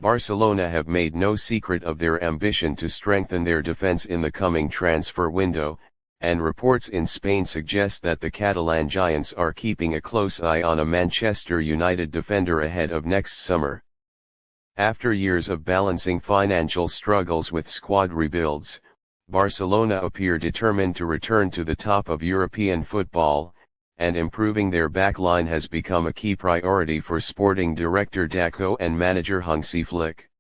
Barcelona have made no secret of their ambition to strengthen their defense in the coming transfer window, and reports in Spain suggest that the Catalan giants are keeping a close eye on a Manchester United defender ahead of next summer. After years of balancing financial struggles with squad rebuilds, Barcelona appear determined to return to the top of European football, and improving their backline has become a key priority for sporting director Deco and manager Hansi Flick.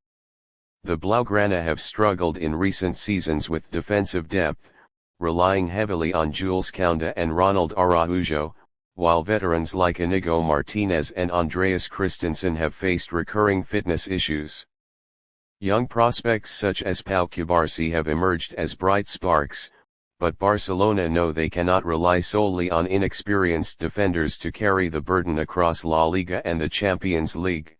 The Blaugrana have struggled in recent seasons with defensive depth, relying heavily on Jules Koundé and Ronald Araujo, while veterans like Inigo Martinez and Andreas Christensen have faced recurring fitness issues. Young prospects such as Pau Cubarsí have emerged as bright sparks, but Barcelona know they cannot rely solely on inexperienced defenders to carry the burden across La Liga and the Champions League.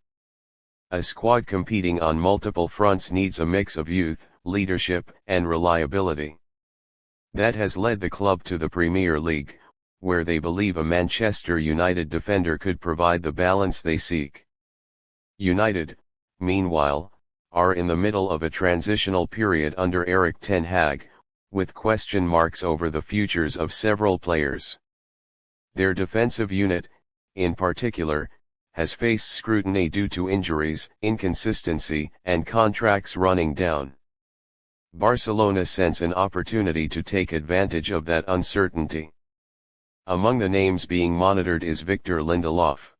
A squad competing on multiple fronts needs a mix of youth, leadership, and reliability. That has led the club to the Premier League, where they believe a Manchester United defender could provide the balance they seek. United, meanwhile, are in the middle of a transitional period under Erik ten Hag, with question marks over the futures of several players. Their defensive unit, in particular, has faced scrutiny due to injuries, inconsistency, and contracts running down. Barcelona sense an opportunity to take advantage of that uncertainty. Among the names being monitored is Victor Lindelöf.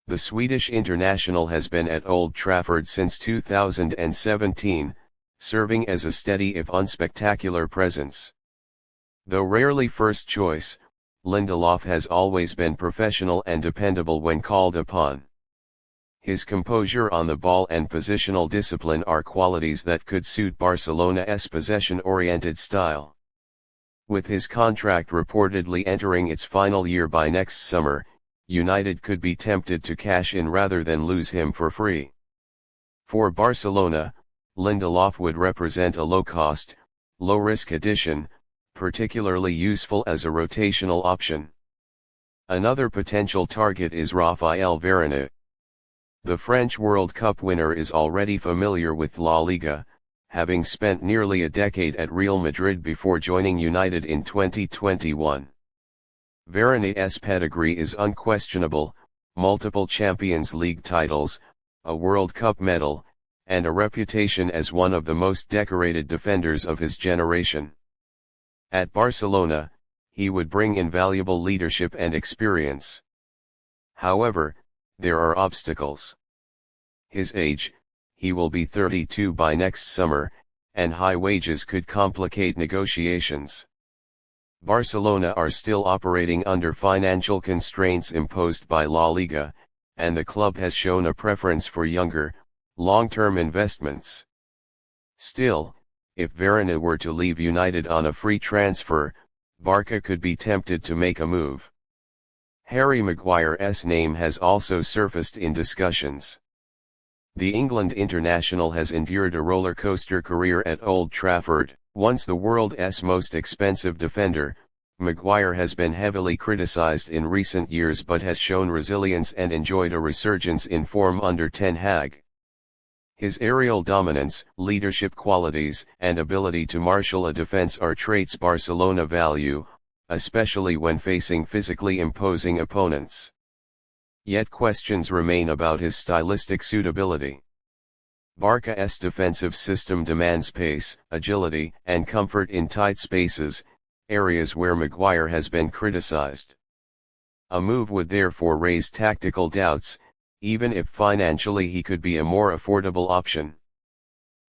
The Swedish international has been at Old Trafford since 2017, serving as a steady if unspectacular presence. Though rarely first choice, Lindelöf has always been professional and dependable when called upon. His composure on the ball and positional discipline are qualities that could suit Barcelona's possession-oriented style. With his contract reportedly entering its final year by next summer, United could be tempted to cash in rather than lose him for free. For Barcelona, Lindelöf would represent a low-cost, low-risk addition, particularly useful as a rotational option. Another potential target is Raphaël Varane. The French World Cup winner is already familiar with La Liga, having spent nearly a decade at Real Madrid before joining United in 2021. Varane's pedigree is unquestionable: multiple Champions League titles, a World Cup medal, and a reputation as one of the most decorated defenders of his generation. At Barcelona, he would bring invaluable leadership and experience. However, there are obstacles. His age, he will be 32 by next summer, and high wages could complicate negotiations. Barcelona are still operating under financial constraints imposed by La Liga, and the club has shown a preference for younger, long-term investments. Still, if Varane were to leave United on a free transfer, Barca could be tempted to make a move. Harry Maguire's name has also surfaced in discussions. The England international has endured a roller coaster career at Old Trafford. Once the world's most expensive defender, Maguire has been heavily criticised in recent years but has shown resilience and enjoyed a resurgence in form under Ten Hag. His aerial dominance, leadership qualities, and ability to marshal a defence are traits Barcelona value, especially when facing physically imposing opponents. Yet questions remain about his stylistic suitability. Barca's defensive system demands pace, agility, and comfort in tight spaces, areas where Maguire has been criticized. A move would therefore raise tactical doubts, even if financially he could be a more affordable option.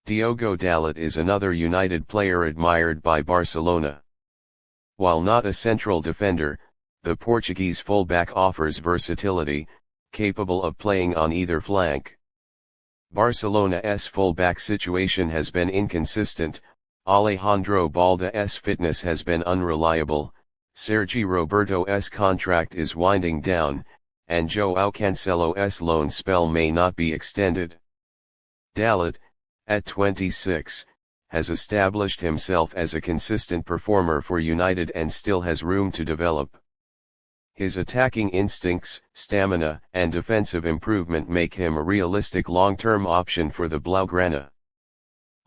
Diogo Dalot is another United player admired by Barcelona. While not a central defender, the Portuguese fullback offers versatility, capable of playing on either flank. Barcelona's fullback situation has been inconsistent. Alejandro Balda's fitness has been unreliable, Sergi Roberto's contract is winding down, and Joao Cancelo's loan spell may not be extended. Dalot, at 26, has established himself as a consistent performer for United and still has room to develop. His attacking instincts, stamina, and defensive improvement make him a realistic long-term option for the Blaugrana.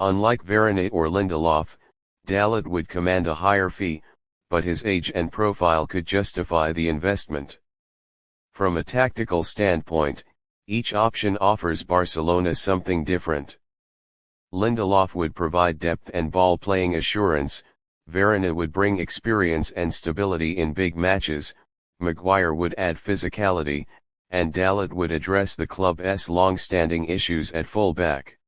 Unlike Varane or Lindelöf, Dalot would command a higher fee, but his age and profile could justify the investment. From a tactical standpoint, each option offers Barcelona something different. Lindelöf would provide depth and ball-playing assurance, Varane would bring experience and stability in big matches, Maguire would add physicality, and Dalot would address the club's long-standing issues at full-back.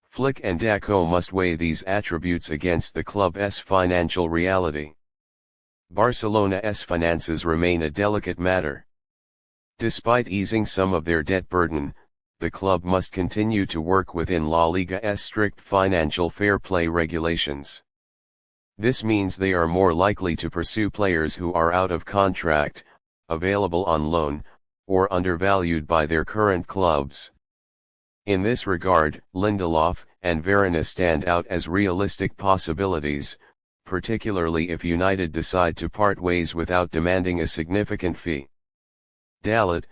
Flick and Deco must weigh these attributes against the club's financial reality. Barcelona's finances remain a delicate matter. Despite easing some of their debt burden, the club must continue to work within La Liga's strict financial fair play regulations. This means they are more likely to pursue players who are out of contract, available on loan, or undervalued by their current clubs. In this regard, Lindelöf and Varane stand out as realistic possibilities, particularly if United decide to part ways without demanding a significant fee. Dalot,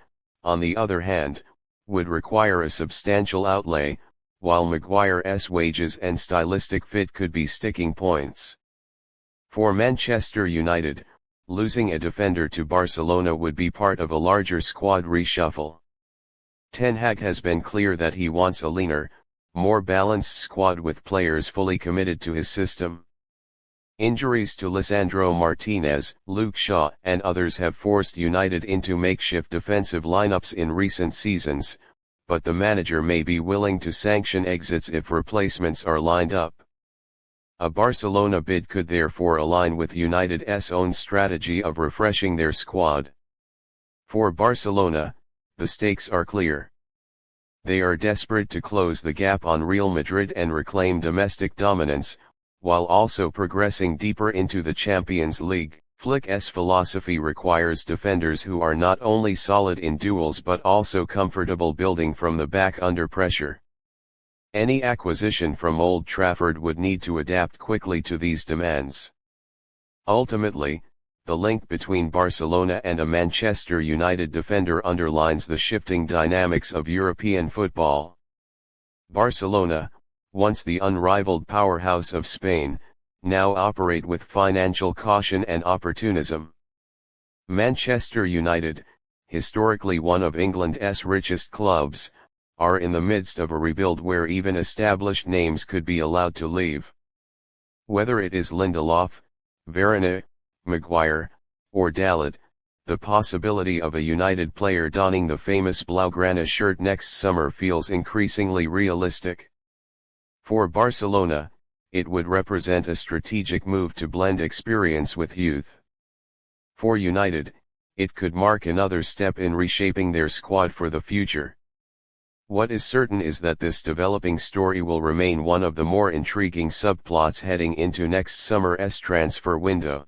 on the other hand, would require a substantial outlay, while Maguire's wages and stylistic fit could be sticking points. For Manchester United, losing a defender to Barcelona would be part of a larger squad reshuffle. Ten Hag has been clear that he wants a leaner, more balanced squad with players fully committed to his system. Injuries to Lisandro Martinez, Luke Shaw and others have forced United into makeshift defensive lineups in recent seasons, but the manager may be willing to sanction exits if replacements are lined up. A Barcelona bid could therefore align with United's own strategy of refreshing their squad. For Barcelona, the stakes are clear. They are desperate to close the gap on Real Madrid and reclaim domestic dominance, while also progressing deeper into the Champions League. Flick's philosophy requires defenders who are not only solid in duels but also comfortable building from the back under pressure. Any acquisition from Old Trafford would need to adapt quickly to these demands. Ultimately, the link between Barcelona and a Manchester United defender underlines the shifting dynamics of European football. Barcelona, once the unrivaled powerhouse of Spain, now operate with financial caution and opportunism. Manchester United, historically one of England's richest clubs, are in the midst of a rebuild where even established names could be allowed to leave. Whether it is Lindelöf, Varane, Maguire, or Dalot, the possibility of a United player donning the famous Blaugrana shirt next summer feels increasingly realistic. For Barcelona, it would represent a strategic move to blend experience with youth. For United, it could mark another step in reshaping their squad for the future. What is certain is that this developing story will remain one of the more intriguing subplots heading into next summer's transfer window.